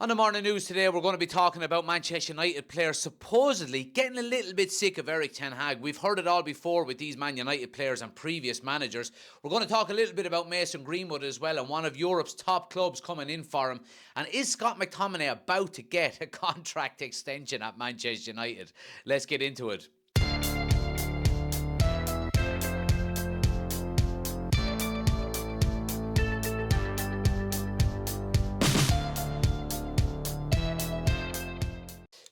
On the morning news today, we're going to be talking about Manchester United players supposedly getting a little bit sick of Erik ten Hag. We've heard it all before with these Man United players and previous managers. We're going to talk a little bit about Mason Greenwood as well and one of Europe's top clubs coming in for him. And is Scott McTominay about to get a contract extension at Manchester United? Let's get into it.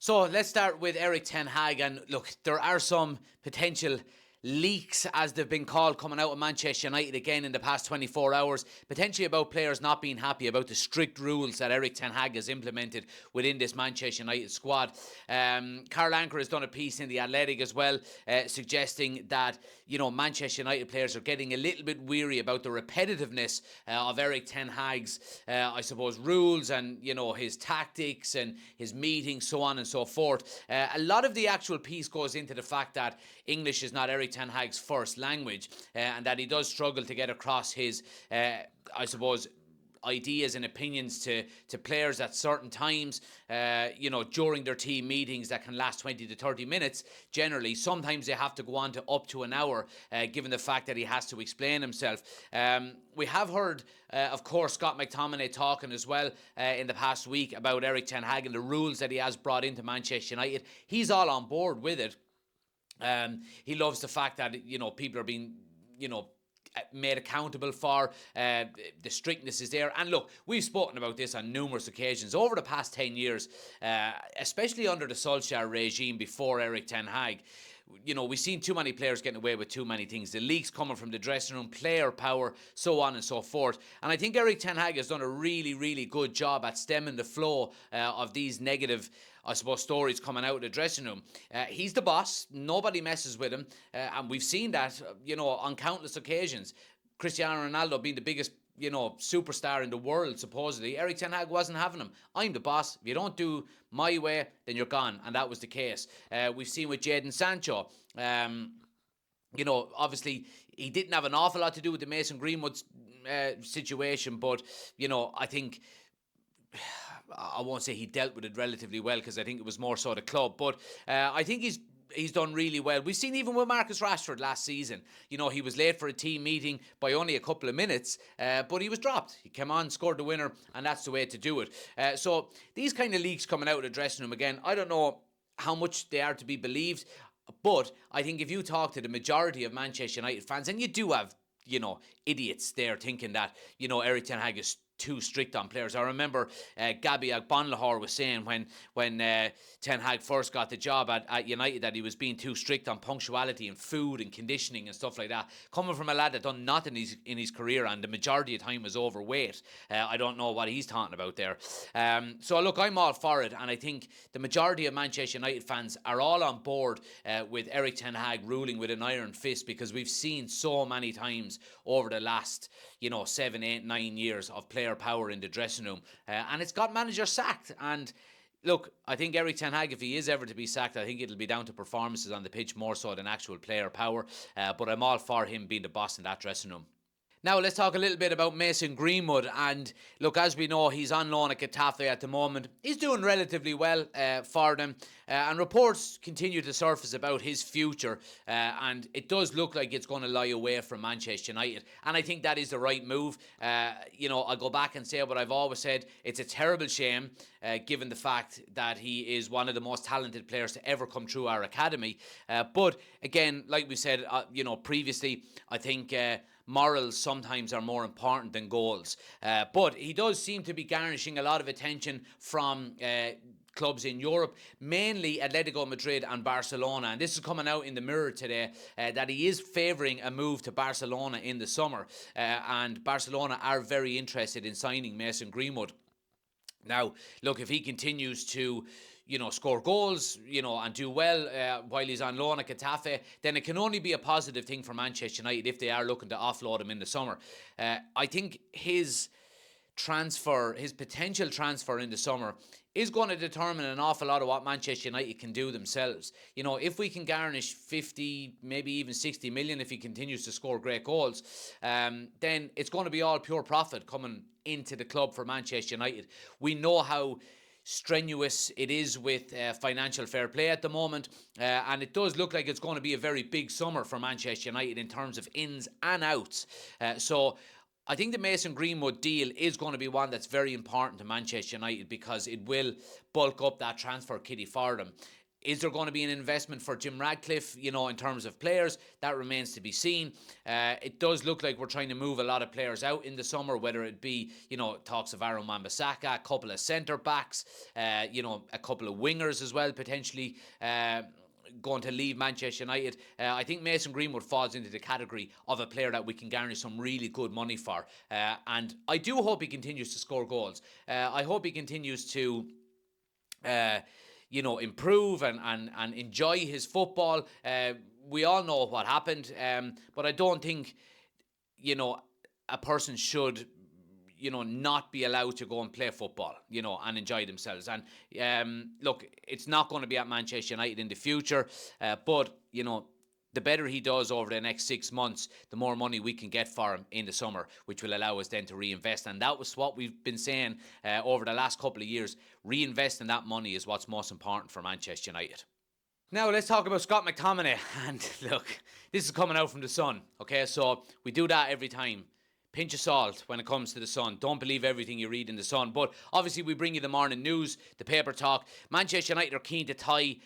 So let's start with Erik ten Hag, and look, there are some potential leaks, as they've been called, coming out of Manchester United again in the past 24 hours, potentially about players not being happy about the strict rules that Erik ten Hag has implemented within this Manchester United squad. Carl Anker has done a piece in The Athletic as well, suggesting that, Manchester United players are getting a little bit weary about the repetitiveness of Erik ten Hag's, rules and, his tactics and his meetings, so on and so forth. A lot of the actual piece goes into the fact that English is not Erik ten Hag's first language, and that he does struggle to get across his, ideas and opinions to players at certain times, during their team meetings that can last 20 to 30 minutes. Generally, sometimes they have to go on to up to an hour, given the fact that he has to explain himself. We have heard, of course, Scott McTominay talking as well in the past week about Erik ten Hag and the rules that he has brought into Manchester United. He's all on board with it. He loves the fact that, people are being, made accountable for. The strictness is there. And look, we've spoken about this on numerous occasions over the past 10 years, especially under the Solskjaer regime before Erik ten Hag. We've seen too many players getting away with too many things. The leaks coming from the dressing room, player power, so on and so forth. And I think Erik ten Hag has done a really, really good job at stemming the flow of these negative, stories coming out of the dressing room. He's the boss. Nobody messes with him. And we've seen that, on countless occasions. Cristiano Ronaldo being the biggest superstar in the world, supposedly. Erik ten Hag wasn't having him. I'm the boss. If you don't do my way, then you're gone. And that was the case. We've seen with Jadon Sancho. Obviously, he didn't have an awful lot to do with the Mason Greenwood situation, but, I think, I won't say he dealt with it relatively well, because I think it was more so the club, but I think he's done really well. We've seen even with Marcus Rashford last season, he was late for a team meeting by only a couple of minutes, but he was dropped. He came on, scored the winner, and that's the way to do it. So these kind of leaks coming out of the dressing room, again, I don't know how much they are to be believed, but I think if you talk to the majority of Manchester United fans, and you do have, idiots there thinking that, Erik ten Hag is too strict on players. I remember Gabby Agbonlahor was saying when ten Hag first got the job at United that he was being too strict on punctuality and food and conditioning and stuff like that. Coming from a lad that done nothing in his career and the majority of time was overweight, I don't know what he's talking about there. So look, I'm all for it, and I think the majority of Manchester United fans are all on board with Erik ten Hag ruling with an iron fist, because we've seen so many times over the last 7, 8, 9 years of player power in the dressing room, and it's got managers sacked. And look, I think Erik ten Hag, if he is ever to be sacked, I think it'll be down to performances on the pitch more so than actual player power, but I'm all for him being the boss in that dressing room. Now, let's talk a little bit about Mason Greenwood. And look, as we know, he's on loan at Getafe at the moment. He's doing relatively well for them. And reports continue to surface about his future. And it does look like it's going to lie away from Manchester United. And I think that is the right move. I'll go back and say what I've always said. It's a terrible shame, given the fact that he is one of the most talented players to ever come through our academy. But again, like we said, previously, I think morals sometimes are more important than goals. But he does seem to be garnishing a lot of attention from clubs in Europe, mainly Atletico Madrid and Barcelona. And this is coming out in the Mirror today, that he is favouring a move to Barcelona in the summer. And Barcelona are very interested in signing Mason Greenwood. Now, look, if he continues to score goals, and do well while he's on loan at Getafe, then it can only be a positive thing for Manchester United if they are looking to offload him in the summer. I think his potential transfer in the summer is going to determine an awful lot of what Manchester United can do themselves. If we can garnish 50, maybe even 60 million if he continues to score great goals, then it's going to be all pure profit coming into the club for Manchester United. We know how strenuous it is with financial fair play at the moment, and it does look like it's going to be a very big summer for Manchester United in terms of ins and outs. So I think the Mason Greenwood deal is going to be one that's very important to Manchester United because it will bulk up that transfer kitty for them. Is there going to be an investment for Jim Ratcliffe, in terms of players? That remains to be seen. It does look like we're trying to move a lot of players out in the summer, whether it be, talks of Aaron Wan-Bissaka, a couple of centre-backs, a couple of wingers as well, potentially going to leave Manchester United. I think Mason Greenwood falls into the category of a player that we can garnish some really good money for. And I do hope he continues to score goals. I hope he continues to improve and enjoy his football. We all know what happened, but I don't think, a person should, not be allowed to go and play football, and enjoy themselves. And look, it's not going to be at Manchester United in the future, but, the better he does over the next 6 months, the more money we can get for him in the summer, which will allow us then to reinvest. And that was what we've been saying over the last couple of years. Reinvesting that money is what's most important for Manchester United. Now, let's talk about Scott McTominay. And look, this is coming out from the Sun, okay? So we do that every time. Pinch of salt when it comes to the Sun. Don't believe everything you read in the Sun. But obviously we bring you the morning news, the paper talk. Manchester United are keen to tie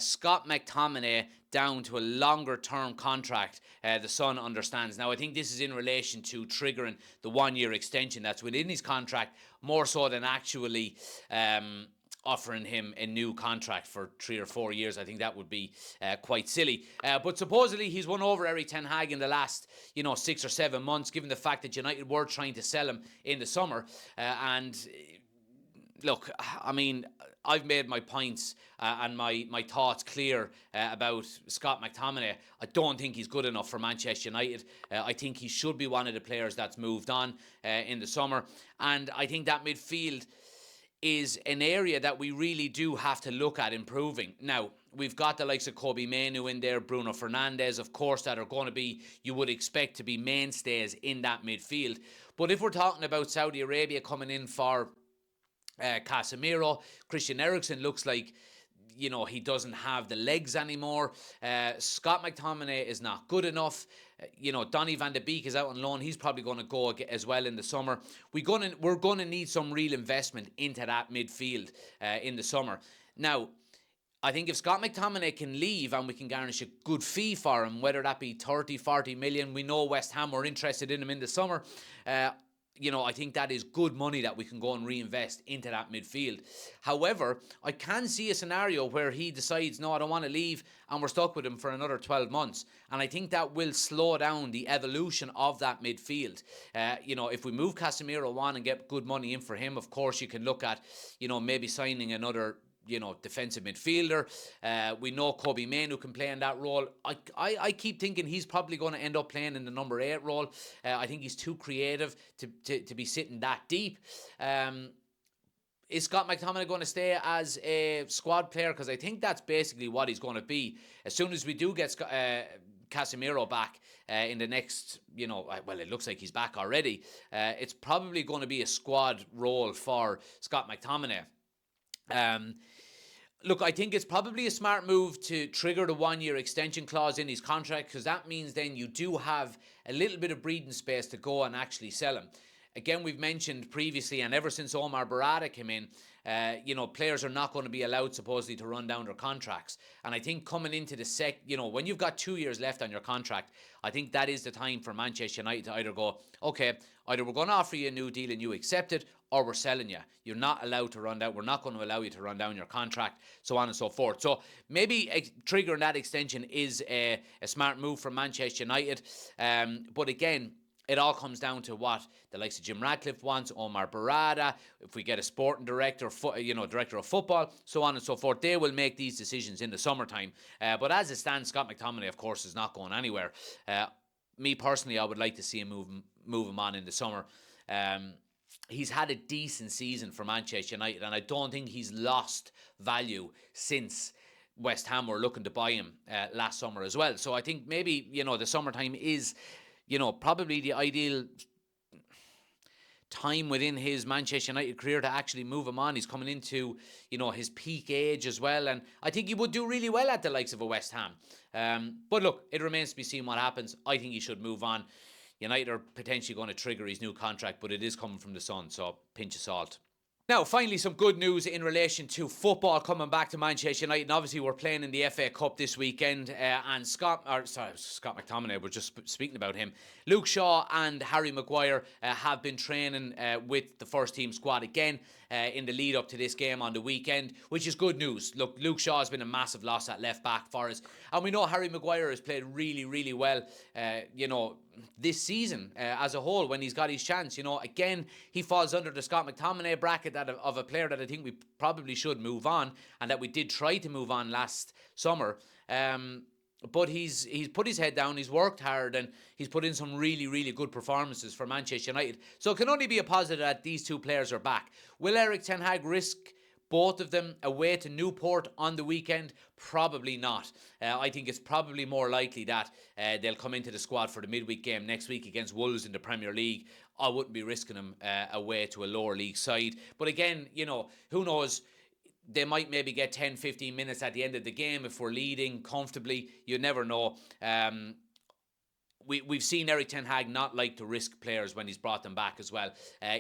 Scott McTominay down to a longer term contract, the Sun understands. Now, I think this is in relation to triggering the 1-year extension that's within his contract, more so than actually offering him a new contract for 3 or 4 years. I think that would be quite silly. But supposedly he's won over Eric Ten Hag in the last, 6 or 7 months, given the fact that United were trying to sell him in the summer. And look, I mean, I've made my points and my thoughts clear about Scott McTominay. I don't think he's good enough for Manchester United. I think he should be one of the players that's moved on in the summer. And I think that midfield is an area that we really do have to look at improving. Now, we've got the likes of Kobe Mainoo in there, Bruno Fernandes, of course, that are going to be, you would expect to be mainstays in that midfield. But if we're talking about Saudi Arabia coming in for Casemiro, Christian Eriksen looks like, he doesn't have the legs anymore. Scott McTominay is not good enough. Donny van de Beek is out on loan. He's probably going to go as well in the summer. We're going to need some real investment into that midfield in the summer. Now, I think if Scott McTominay can leave and we can garnish a good fee for him, whether that be 30, 40 million, we know West Ham were interested in him in the summer. I think that is good money that we can go and reinvest into that midfield. However, I can see a scenario where he decides, no, I don't want to leave, and we're stuck with him for another 12 months. And I think that will slow down the evolution of that midfield. If we move Casemiro on and get good money in for him, of course, you can look at, maybe signing another defensive midfielder. We know Kobe Mainoo can play in that role. I keep thinking he's probably going to end up playing in the number 8 role. I think he's too creative to be sitting that deep. Is Scott McTominay going to stay as a squad player? Because I think that's basically what he's going to be. As soon as we do get Casemiro back in the next, well, it looks like he's back already. It's probably going to be a squad role for Scott McTominay. Look, I think it's probably a smart move to trigger the 1-year extension clause in his contract, because that means then you do have a little bit of breathing space to go and actually sell him. Again, we've mentioned previously, and ever since Omar Barada came in, players are not going to be allowed supposedly to run down their contracts. And I think coming into the when you've got 2 years left on your contract, I think that is the time for Manchester United to either go, okay, either we're going to offer you a new deal and you accept it, or we're selling you. You're not allowed to run down. We're not going to allow you to run down your contract, so on and so forth. So maybe triggering that extension is a smart move for Manchester United. But again, it all comes down to what the likes of Jim Ratcliffe wants, Omar Barada, if we get a sporting director, director of football, so on and so forth. They will make these decisions in the summertime. But as it stands, Scott McTominay, of course, is not going anywhere. Me personally, I would like to see him move him on in the summer. He's had a decent season for Manchester United, and I don't think he's lost value since West Ham were looking to buy him last summer as well. So I think maybe, the summertime is, probably the ideal time within his Manchester United career to actually move him on. He's coming into, his peak age as well, and I think he would do really well at the likes of a West Ham. But look, it remains to be seen what happens. I think he should move on. United are potentially going to trigger his new contract, but it is coming from the sun, so pinch of salt. Now, finally, some good news in relation to football coming back to Manchester United. And obviously, we're playing in the FA Cup this weekend. And Scott McTominay, we're just speaking about him. Luke Shaw and Harry Maguire have been training with the first team squad again in the lead up to this game on the weekend, which is good news. Look, Luke Shaw has been a massive loss at left back for us. And we know Harry Maguire has played really, really well, this season as a whole when he's got his chance. Again, he falls under the Scott McTominay bracket of a player that I think we probably should move on, and that we did try to move on last summer. But he's put his head down, he's worked hard, and he's put in some really, really good performances for Manchester United. So it can only be a positive that these two players are back. Will Erik ten Hag risk both of them away to Newport on the weekend? Probably not. I think it's probably more likely that they'll come into the squad for the midweek game next week against Wolves in the Premier League. I wouldn't be risking them away to a lower league side. But again, who knows? They might maybe get 10, 15 minutes at the end of the game if we're leading comfortably. You never know. We've seen Erik ten Hag not like to risk players when he's brought them back as well.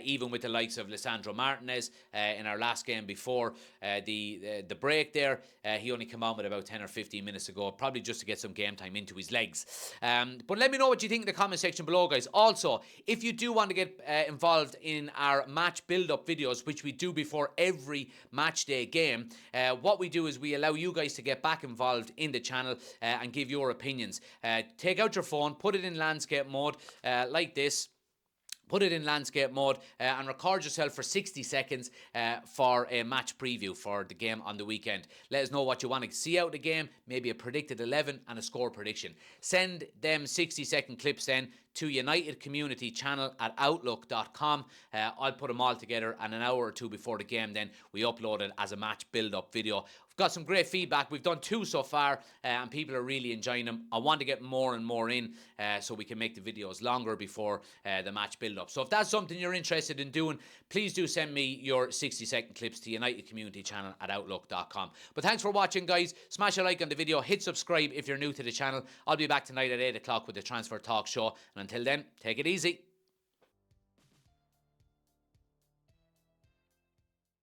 Even with the likes of Lisandro Martinez in our last game before the break there, he only came on with about 10 or 15 minutes ago, probably just to get some game time into his legs. But let me know what you think in the comment section below, guys. Also, if you do want to get involved in our match build-up videos, which we do before every match day game, what we do is we allow you guys to get back involved in the channel and give your opinions. Take out your phone, put it in landscape mode like this. Put it in landscape mode and record yourself for 60 seconds for a match preview for the game on the weekend. Let us know what you want to see out of the game, maybe a predicted 11 and a score prediction. Send them 60-second clips then to United Community Channel at outlook.com. I'll put them all together, and an hour or two before the game then we upload it as a match build-up video. We've got some great feedback. We've done 2 so far and people are really enjoying them. I want to get more and more in so we can make the videos longer before the match build-up. So if that's something you're interested in doing, please do send me your 60-second clips to United Community Channel at outlook.com. But thanks for watching, guys. Smash a like on the video. Hit subscribe if you're new to the channel. I'll be back tonight at 8 o'clock with the Transfer Talk Show. And until then, take it easy.